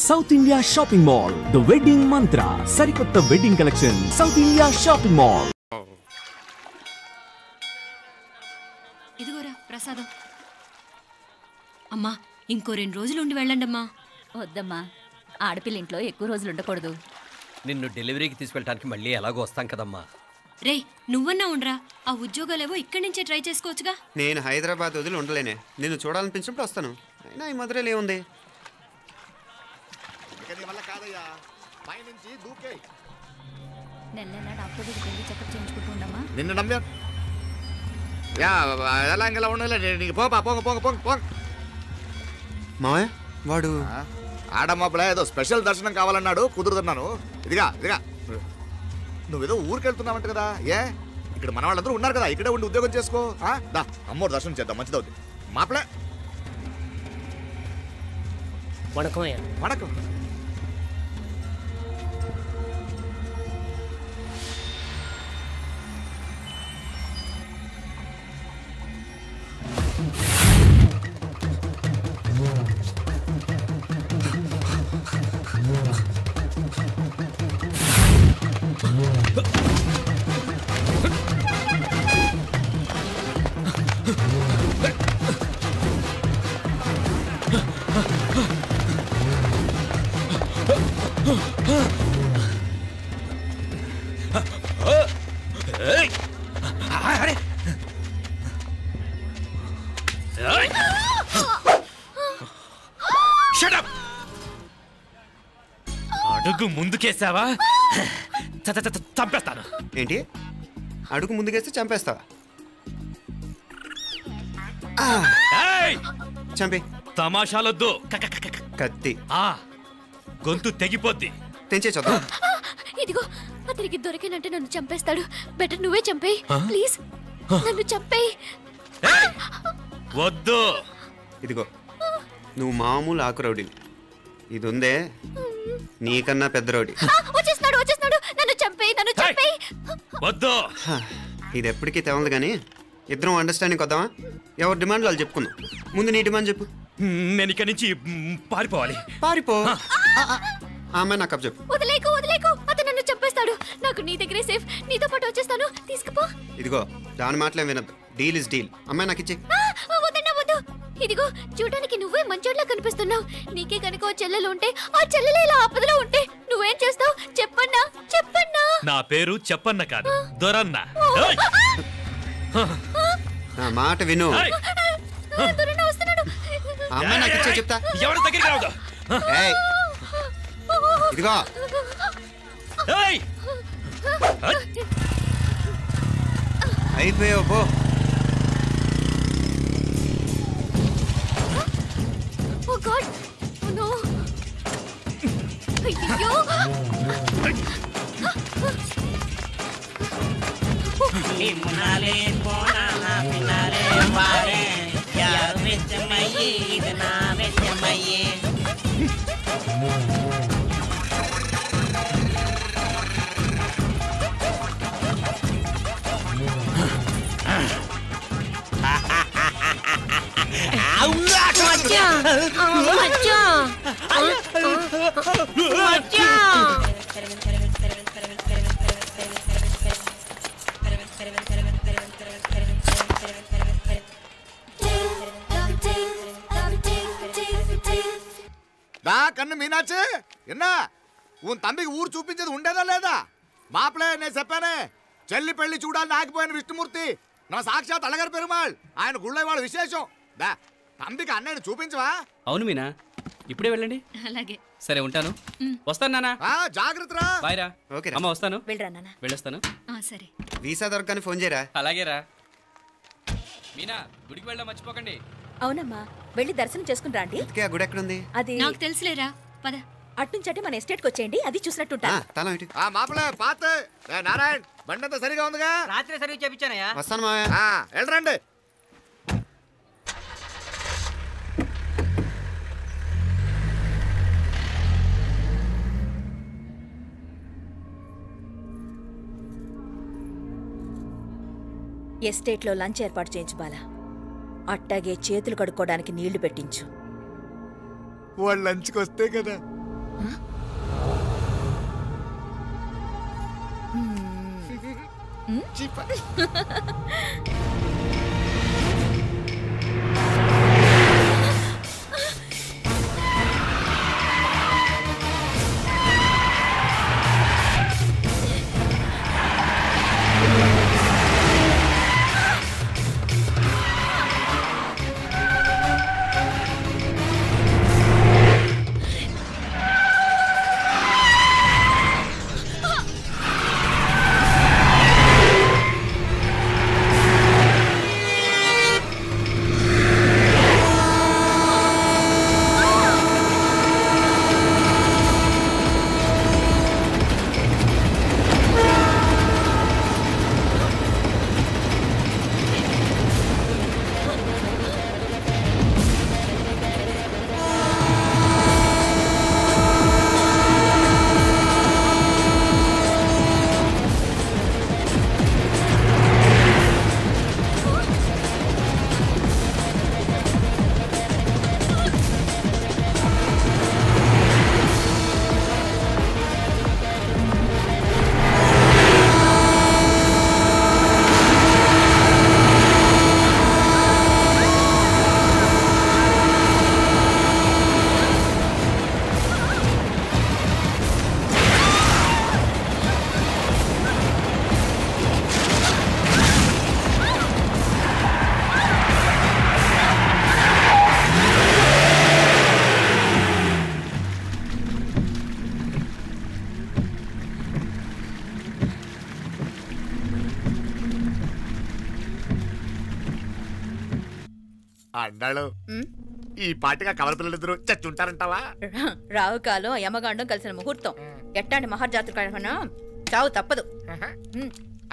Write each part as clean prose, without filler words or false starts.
South India shopping mall the wedding మంత్ర సరికొత్త wedding collection south India shopping mall. ఇదిగోరా ప్రసాదం. అమ్మా ఇంకో 2 రోజులు ఉండి వెళ్ళండి అమ్మా. వద్దమ్మా, ఆడపిల్ల ఇంట్లో ఎక్కువ రోజులు ఉండకూడదు. నిన్ను డెలివరీకి తీసుకెళ్ళడానికి మళ్ళీ ఎలాగో వస్తాం కదమ్మా. రే నువ్వన్నా ఉండరా, ఆ ఉద్యోగాలేవో ఇక్కడి నుంచే ట్రై చేసుకోవచ్చుగా. నేను హైదరాబాద్ వదిలి ఉండలేనే, నిన్ను చూడాలనిపించినప్పుడు వస్తాను. అయినా ఈ మధురలో ఏముంది? నెల నెల డాక్టర్ దగ్గరికి వెళ్ళి చెకప్ చేయించుకుంటూ ఉండమ్మా. నిన్ను నమ్మా ఎలా ఇంకెలా ఉండలే నీకు పోపా పోంగ పోంగ పోంగ పోంగ. మావయ్య వాడు ఆడమ్మబ్బులా ఏదో స్పెషల్ దర్శనం కావాలన్నాడు, కుదురుతున్నాను. ఇదిగా ఇదిగా నువ్వేదో ఊరికి వెళ్తున్నావంట కదా, ఏ ఇక్కడ మన వాళ్ళందరూ ఉన్నారు కదా, ఇక్కడే ఉండి ఉద్యోగం చేసుకో. దా అమ్మోడు దర్శనం చేద్దాం, మంచిదవుద్ది. మాపలే వణకం వణకం. అడుగు ముందుకేసావా చంపేస్తాను. ఏంటి అడుగు ముందుకేస్తే చంపేస్తావా? చంపే. తమాషాలొద్దు, కత్తి గొంతు తెగిపోద్ది. తెంచే చూద్దాం. ఇదిగో అతనికి దొరికినంటే నన్ను చంపేస్తాడు. బెటర్ నువ్వే చంపేయి ప్లీజ్, నన్ను చంపేయి. వద్దు. ఇదిగో నువ్వు మామూలు ఆకు రౌడీ, ఇది ఉందే నీకన్నా పెద్ద రౌడీ. వచ్చేస్తున్నాడు వచ్చేస్తున్నాడు, నన్ను చంపేయి నన్ను చంపేయి. వద్దు. ఇది ఎప్పటికీ తెవలదు కానీ ఇద్దరం అండర్స్టాండింగ్ వద్దామా? ఎవరి డిమాండ్లు వాళ్ళు చెప్పుకుందాం. ముందు నీ డిమాండ్ చెప్పు. నేను ఇక్కడి నుంచి పారిపోవాలి. పారిపో. అమ్మాయి నాకు చెప్పు. వదిలేకు వదిలేకు, అతను నన్ను చంపేస్తాడు. నాకు నీ దగ్గరే సేఫ్, నీతో పాటు వచ్చేస్తాను, తీసుకుపో. ఇదిగో దాని మాటలేం వినద్దు, డీల్ ఇస్ డీల్. అమ్మాయి నాకు ఇచ్చి. వద్దన్నా వద్దు. ఇదిగో చూడడానికి నువ్వే మంచోట్లా కనిపిస్తున్నావు. నీకే కనుక చెల్లెలు ఉంటే, ఆ చెల్లెలు ఇలా ఆపదలో ఉంటే నువ్వేం చేస్తావు చెప్పన్నా చెప్పన్నా. నా పేరు చెప్పన్న కాదు, దొరన్న. నా మాట విను. అమ్మాయి నాకు ఇచ్చే చెప్తా. ఎవరి దగ్గరికి రావద్దు. ఇదిగో అయిపోయావు పో. Oh God! Oh no! అయ్యో! నిమ్మనాలే పోనాలా పినాలే వారే యార్ వెచ్చమయ్యే ఇది నా వెచ్చమయ్యే. దా కన్ను మీనాచి ఎన్నా ఉన్ తంబికి ఊరు చూపించేది ఉండేదా లేదా? మాపలే నేను చెప్పానే, చెల్లి పెళ్లి చూడాలని ఆగిపోయిన విష్ణుమూర్తి నా సాక్షాత్ అలగర్ పెరుమాళ్, ఆయన గుళ్ళో వాళ్ళ విశేషం. దా తంబికి అన్నయ్యని చూపించవా? అవును మీనా, ఇప్పుడే వెళ్ళండి. అలాగే సరే ఉంటాను, వస్తాను నాన్న. జాగ్రత్త రా. బాయ్ రా. ఓకే అమ్మ వస్తాను. వెళ్ళరా నాన్న. వెళ్ళొస్తాను. సరే. వీసా దొరకని ఫోన్ చేయరా? అలాగే రా. మీనా గుడికి వెళ్ళడం మర్చిపోకండి. అవునమ్మా, వెళ్ళి దర్శనం చేసుకుని రండి. ఆ గుడి ఎక్కడుంది? అది నాకు తెలుసులేరా, పద. అట్నుంచి మన ఎస్టేట్కి వచ్చేయండి, అది చూసినట్టుంటా. మాపలే పాత నారాయణ్ బండంతా సరిగా ఉందిగా? రాత్రి సరిగ్గా చేపించానయ్యా. వస్తాను మావయ్య. వెళ్ళరండి. ఎస్టేట్లో లంచ్ ఏర్పాటు చేయించు బాలా. అట్టాగే చేతులు కడుక్కోవడానికి నీళ్లు పెట్టించు. వాళ్ళు లంచ్కి వస్తే కదా అన్నాడు ఈ పాటిగా కవల పిల్లలిద్దరూ చచ్చుంటారంటావా? రావు కాలం యమగాండం కలిసిన ముహూర్తం. ఎట్టాంటి మహర్జాతృ కన్నా చావు తప్పదు.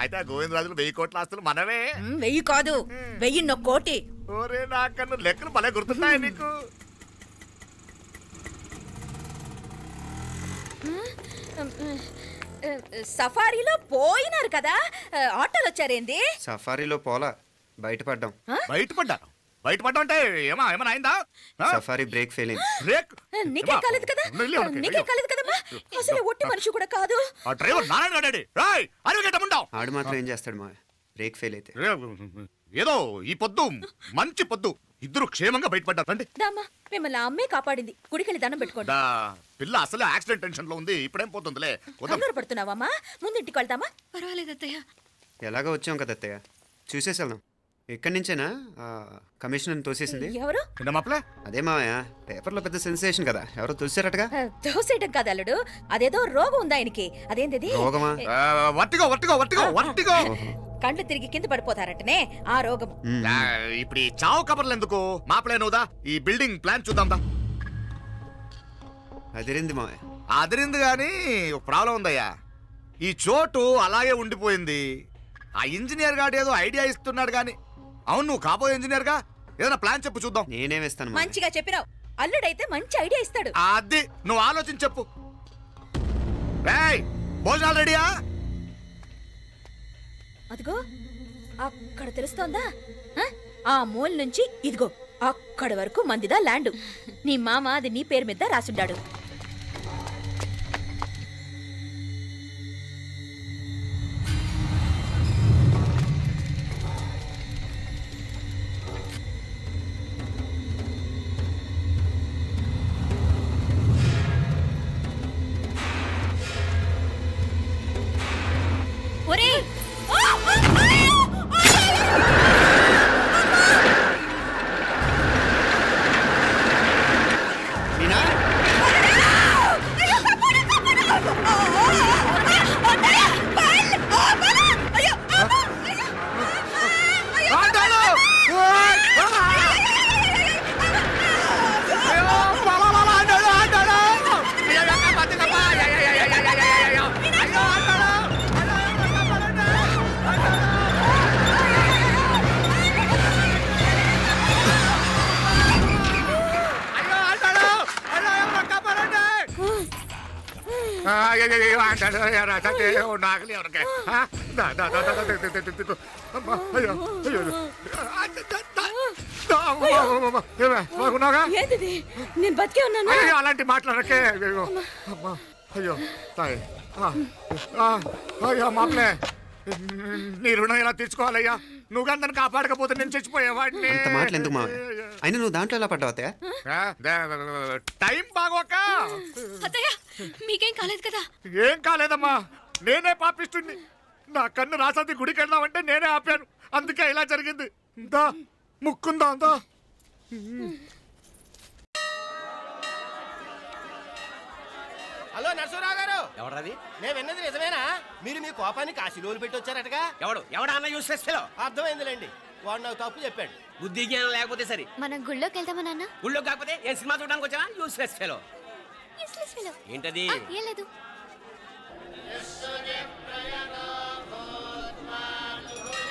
అయితే ఆ గోవిందరాజులు 1000 కోట్ల ఆస్తులు మనమే. 1000 కాదు 1001 కోటి. ఓరే నాకన్నా లెక్కలు భలే గుర్తున్నాయి నీకు. సఫారీలో పోయినారు కదా, ఆటోలు వచ్చారేంది? సఫారీలో పోలా, బయటపడ్డాం. బయటపడ్డాను? బయటపడ్డా అంటే ఏమైనా అయిందా? సఫారీ బ్రేక్ ఫెయిల్ అయింది. బ్రేక్ నీకే కాలేదు కదా? నీకే కాలేదు కదమ్మా? అసలు ఒట్టి మనిషి కూడా కాదు. ఆ డ్రైవర్ నారాయణ గాడి రాయ్ అరగటముండావు. ఆడు మాత్రం ఏం చేస్తాడు మా బ్రేక్ ఫెయిల్ అయితే? ఏదో ఈ పొద్దు మంచి పొద్దు, ఇద్దరు క్షేమంగా బయటపడ్డారు. దామా మిమ్మల్ని అమ్మే కాపాడింది. గుడికెళ్ళి దండం పెట్టుకోండి. పిల్ల అసలు యాక్సిడెంట్ టెన్షన్ లో ఉంది, ఇప్పుడేం పోతుందిలే. కంగారు పడుతున్నావమ్మా? ముందు ఇంటికి వెళ్తామా? పర్వాలేదు అత్తయ్య. ఎలాగో వచ్చాం కదా అత్తయ్య, చూసేసి వెళ్దాం. ఎక్కడి నుంచేనా కమిషనర్ తోసేసింది? ఎవరు? అదే మావయ్య, పేపర్లో పెద్ద సెన్సేషన్ కదా, ఎవరో తోసారటగా. తోసేయటం కాదు అల్లుడు, అదేదో రోగం ఉందా ఆయనకి. అదేంటిది? రోగమా? కండ్లు తిరిగి కింద పడిపోతారటనే ఆ రోగం. ఇప్పుడు ఈ చావు కబర్లు ఎందుకు? మాపలేనుదా ఈ బిల్డింగ్ ప్లాన్ చూద్దాం. అదిరింది మావయ్య. అదిరింది గాని ఒక ప్రాబ్లం ఉందయ్యా. ఈ చోటు అలాగే ఉండిపోయింది. ఆ ఇంజనీర్ గాడు ఏదో ఐడియా ఇస్తున్నాడు గాని. అవును, నువ్వు కాబోయే ఇంజనీర్ గా ఏదైనా ప్లాన్ చెప్పు చూద్దాం. నేనేమిస్తాను? మంచిగా చెప్పినావు. అల్లుడైతే మంచి ఐడియా ఇస్తాడు. అది నువ్వు ఆలోచించి చెప్పు. భోజనాలు రెడీయా? అదిగో అక్కడ తెలుస్తోందా? ఆ మూల నుంచి ఇదిగో అక్కడ వరకు మందిదా ల్యాండ్. నీ మామ అది నీ పేరు మీద రాసుండాడు. ఏంటిది? నేను బతికే ఉన్నాను. అలాంటి మాట్లాడకే. అయ్యో తాయి అయ్యో మాప్లే, నీ రుణం ఎలా తీర్చుకోవాలయ్యా? నువ్వు అందరిని కాపాడకపోతే నేను చచ్చిపోయేవాడిని. అంత మాటలు ఎందుకు మావయ్య? అయినా నువ్వు దాంట్లో ఎలా పడ్డావు అత్తయ్య? టైం బాగోక. అత్తయ్య మీకేం కాలేదు కదా? ఏం కాలేదమ్మా, నేనే పాపిస్తుంది. నా కన్ను రాసాది గుడికి వెళ్దామంటే నేనే ఆపాను, అందుకే ఇలా జరిగింది. దా ముక్కుందా అందా. హలో నరసరావు గారు, ఎవడది? నేను విన్నది నిజమేనా? మీరు మీ కోపాన్ని కాశీలోలు పెట్టి వచ్చారటగా? ఎవడా అన్న యూస్లెస్ ఫెలో? అర్థమైందిలేండి, వాడు నాకు తప్పు చెప్పాడు. బుద్ధి జ్ఞానం లేకపోతే సరే. మనం గుళ్ళోకి వెళ్దామా నాన్న? ఊళ్ళో కాకపోతే ఏం సినిమా చూడడానికి వచ్చావా? Useless fellow. ఏంటది? ఏం లేదు.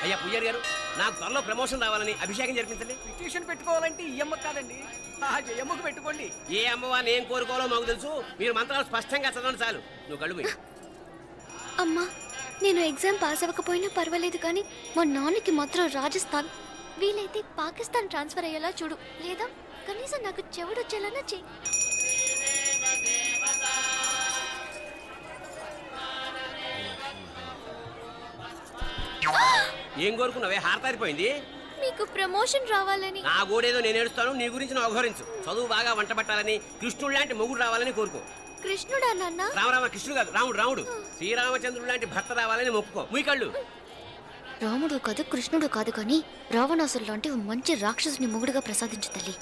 అయ్యా పుయ్యర్ గారు, నాకు త్వరలో ప్రమోషన్ రావాలని అభిషేకం జరిపించండి. పిటిషన్ పెట్టుకోవాలంటే ఈ అమ్మ కాదండి, ఆ జయమ్మకు పెట్టుకోండి. ఏ అమ్మవారిని ఏం కోరుకోవాలో మాకు తెలుసు. మీరు మంత్రాలు స్పష్టంగా చదవండి చాలు. నువ్వు కళ్ళు పోయి. అమ్మా, నేను ఎగ్జామ్ పాస్ అవ్వకపోయినా పర్వాలేదు, కానీ మా నాన్నకి మాత్రం రాజస్థాన్, వీలైతే పాకిస్తాన్ ట్రాన్స్ఫర్ అయ్యేలా చూడు, లేదా కనీసం నాకు చెవుడొచ్చేలానా చెయ్యి. ఏం కోరుకున్నావే? హారతారిపోయింది. మీకు ప్రమోషన్ రావాలని. నా గోడేదో నేను ఏడుస్తాను, నీ గురించి నువ్వు అవహరించు. చదువు బాగా వంట పట్టాలని, కృష్ణుడు లాంటి మొగుడు రావాలని కోరుకో. కృష్ణుడా నాన్న? రామరామ కృష్ణుడు కాదు, రాముడు. రాముడు శ్రీరామచంద్రుడు లాంటి భర్త రావాలని మొక్కుకో. మీ కళ్ళు. రాముడు కాదు, కృష్ణుడు కాదు, కానీ రావణాసురు లాంటి మంచి రాక్షసుని మొగుడుగా ప్రసాదించు తల్లి.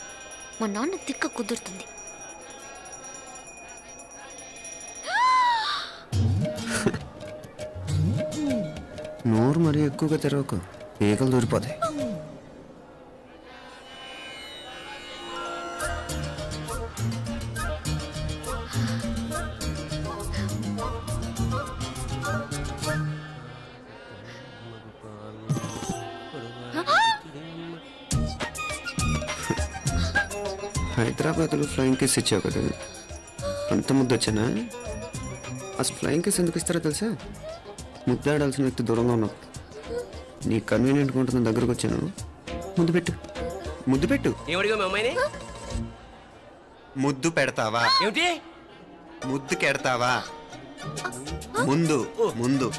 మా నాన్న తిక్క కుదురుతుంది. నోరు మరీ ఎక్కువగా తెరవకు, ఈగలు దూరిపోతాయి. హైదరాబాద్లో ఫ్లయింగ్ కేస్ ఇచ్చావు కదా, అంత ముద్దు వచ్చానా? అసలు ఫ్లయింగ్ కేస్ ఎందుకు ఇస్తారో తెలుసా? ముద్దాడాల్సిన వ్యక్తి దూరంగా ఉన్నావు. నీ కన్వీనియంట్గా ఉంటుంది, దగ్గరకు వచ్చాను. ముద్దు పెట్టు, ముద్దు పెట్టు. ఏమడిగా మీ అమ్మాయిని? ముద్దు పెడతావా? ఏమిటి? ముద్దు కెడతావా? ముందు ముందు.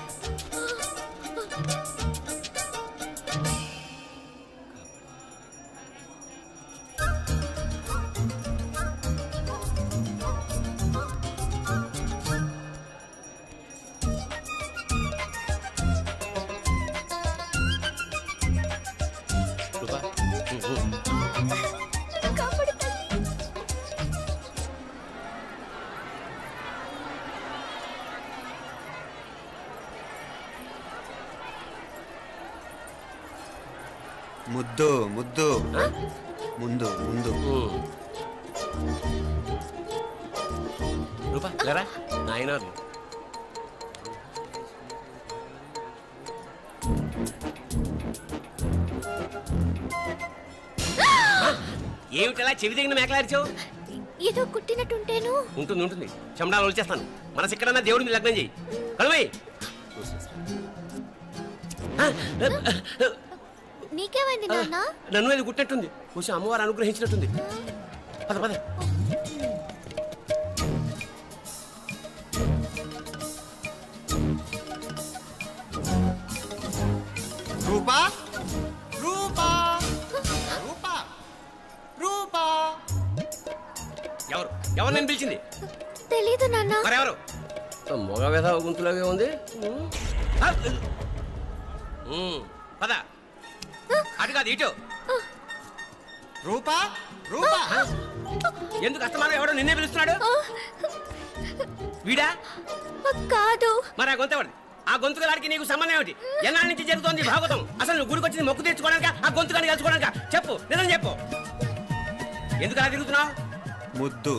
ముద్దు ముద్దు ముందు ముందు. రూపా లేరా నాయన. ఏమిటలా చెవి దగ్గర మేకలారిచావు? ఏదో కుట్టినట్టుంటేను. ఉంటుంది ఉంటుంది, చెమడాలు వచ్చేస్తాను. మనసు ఎక్కడన్నా దేవుడి మీద లగ్నం చేయి. కలువై. నీకేమైంది నాన్న? నన్ను అది గుట్టినట్టుంది, కొంచెం అమ్మవారు అనుగ్రహించినట్టుంది. పద పద. రూపా రూపా రూపా రూపా. ఎవరు ఎవరు నేను పిలిచింది? తెలీదు నాన్న. మరెవరు? మొగ వ్యధ గుంతులాగే ఉంది. పద. అటు కాదు ఇటు. రూపా రూపా. ఎందుకు అస్తమానం ఎవడో నిన్నే పిలుస్తున్నాడు? వీడా కాదు. మరి ఆ గొంతు ఆ గొంతుకలాడికి నీకు సంబంధం ఏమిటి? ఎన్నాళ్ళ నుంచి జరుగుతోంది భాగవతం? అసలు నువ్వు గుడికి వచ్చింది మొక్కు తీర్చుకోవడానిక, ఆ గొంతుకాన్ని కలుసుకోవడానిక? చెప్పు, నిజం చెప్పు. ఎందుకు అలా తిరుగుతున్నావు? ముద్దు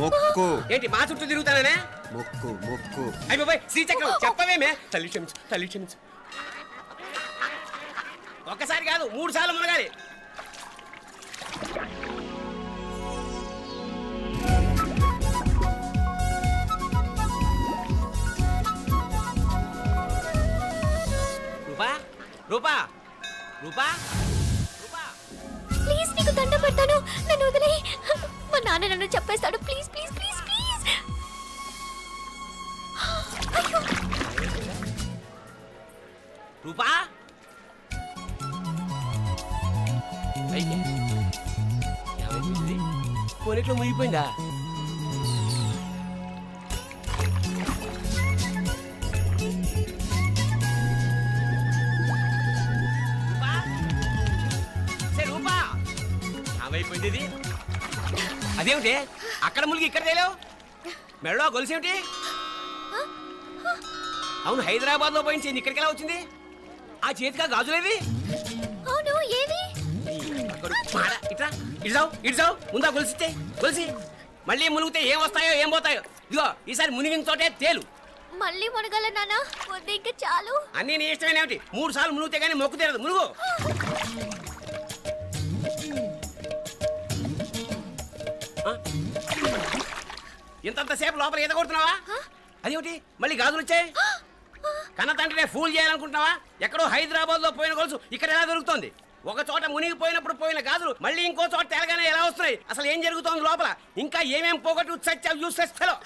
మొక్కు. ఏంటి మా చుట్టూ తిరుగుతానే? మొక్కు మొక్కు. అయిపోయి శ్రీచక్రం చెప్పవేమే? తల్లి క్షమించు, తల్లి క్షమించు. ఒక్కసారి కాదు 3 సార్లు మునగాలి. రూపా రూపా రూపా రూపా నన్ను వదిలే. మా నాన్న నన్ను చెప్పేస్తాడు. Please please please please. అయ్యో రూపా కొనిట్లో మునిగిపోయిందా? రూపా ఏమైపోయింది ఇది? అదేమిటి అక్కడ మునిగి ఇక్కడ తేలేవు? మెడలో గొలుసేమిటి? అవును, హైదరాబాద్ లో పోయించింది, ఇక్కడికి ఎలా వచ్చింది? ఆ చేతిగా గాజులేవి? అవును, ఏవి? ఇట్రా ఇడ్సావు ఇడ్సావు, ముందా గొలిసితే గొలిసి మళ్ళీ మునిగితే ఏం వస్తాయో ఏం పోతాయో. ఇదిగో ఈసారి మునిగిన చోటే తేలు. మళ్ళీ మునగల నాన్న, వద్దు ఇంకా చాలు. అన్నీ నీ ఇష్టమేనేమిటి? 3 సార్లు మునిగితే కానీ మొక్కు తీరదు. మునుగు. ఇంతంతసేపు లోపల ఈత కొడుతున్నావా? అదేమిటి మళ్ళీ గాజులు వచ్చాయి? కన్న తండ్రినే ఫూల్ చేయాలనుకుంటున్నావా? ఎక్కడో హైదరాబాద్ లో పోయిన గొలుసు ఇక్కడ ఎలా దొరుకుతుంది? ఒక చోట మునిగిపోయినప్పుడు పోయిన గాజులు మళ్ళీ ఇంకో చోట తేలగానే ఎలా వస్తున్నాయి? అసలు ఏం జరుగుతోంది లోపల? ఇంకా ఏమేం పోగొట్టు చచ్చావు యూస్లెస్ ఫెలో.